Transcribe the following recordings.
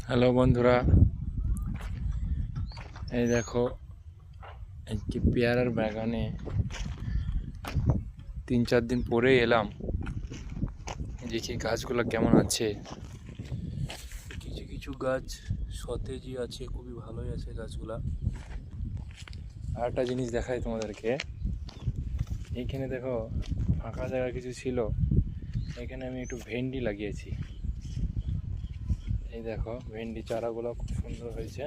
Hello বন্ধুরা, এই দেখো একটি পেয়ারার বাগানে 3-4 দিন পরে এলাম। দেখি গাছগুলো কেমন আছে। কিছু কিছু গাছ সতেজই আছে, খুবই ভালোই আছে গাছগুলা। আর একটা জিনিস দেখাই তোমাদেরকে, এইখানে দেখো ফাঁকা জায়গা কিছু ছিল, এখানে আমি একটু ভেন্ডি লাগিয়েছি। এই দেখো ভেন্ডি চারাগুলো খুব সুন্দর হয়েছে।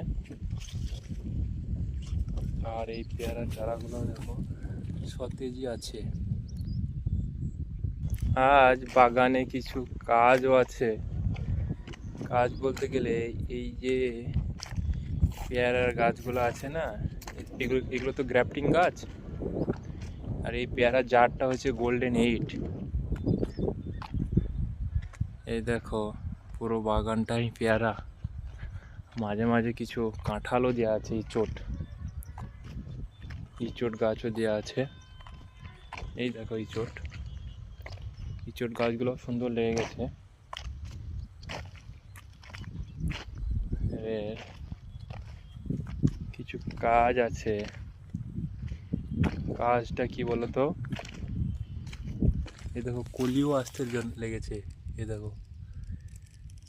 আর এই পেয়ারার চারাগুলো দেখো সতেজই আছে। আজ বাগানে কিছু কাজও আছে। কাজ বলতে গেলে এই যে পেয়ারার গাছগুলো আছে না, এগুলো এগুলো তো গ্রাফটিং গাছ। আর এই পেয়ারার জাতটা হচ্ছে গোল্ডেন 8। এই দেখো পুরো বাগানটাই পেয়ারা, মাঝে মাঝে কিছু কাঁঠালও দেওয়া আছে, ইচোট গাছও দেওয়া আছে। এই দেখো ইচোট গাছগুলো সুন্দর লেগে গেছে। কিছু কাজ আছে, কাজটা কি বলতো, এই দেখো কলিও আসতে লেগেছে। এই দেখো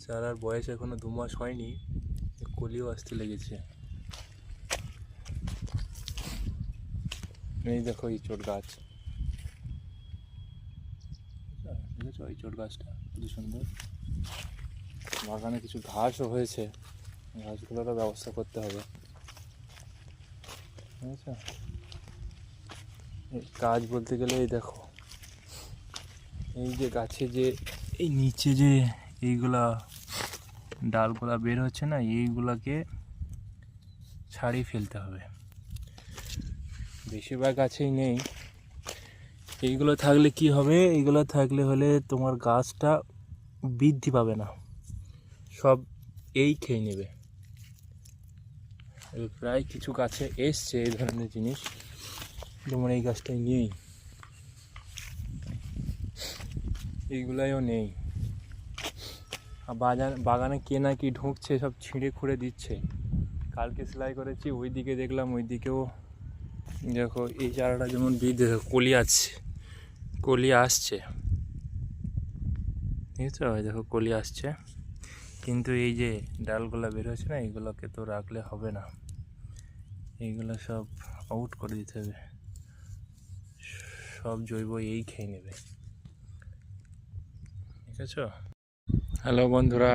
চারার বয়স এখনো 2 মাস হয়নি, কলিও আসতে লেগেছে। এই দেখো ইচোট গাছ, দেখেছো ইচোট গাছটা কত সুন্দর। বাগানে কিছু ঘাসও হয়েছে, ঘাসগুলোরও ব্যবস্থা করতে হবে, বুঝেছো। এই কাজ বলতে গেলে এই দেখো এই যে গাছে যে এই নিচে যে এইগুলা ডালগুলা বের হচ্ছে না, এইগুলাকে ছাড়িয়ে ফেলতে হবে। বেশিরভাগ গাছেই নেই। এইগুলো থাকলে কি হবে, এইগুলো থাকলে হলে তোমার গাছটা বৃদ্ধি পাবে না, সব এই খেয়ে নেবে। প্রায় কিছু গাছে এসছে এই ধরনের জিনিস, যেমন এই গাছটাই নেই, এইগুলাইও নেই। আর বাগানে কে না কি ঢুকছে, সব ছিঁড়ে খুঁড়ে দিচ্ছে। কালকে সেলাই করেছি, ওই দিকে দেখলাম, ওই দিকেও দেখো এই চারাটা যেমন বৃদ্ধি, কলি আসছে, ঠিক আছে, দেখো কলি আসছে। কিন্তু এই যে ডালগুলো বের হচ্ছে না, এইগুলোকে তো রাখলে হবে না, এইগুলো সব আউট করে দিতে হবে, সব জৈব এই খেয়ে নেবে, ঠিক আছে। হ্যালো বন্ধুরা,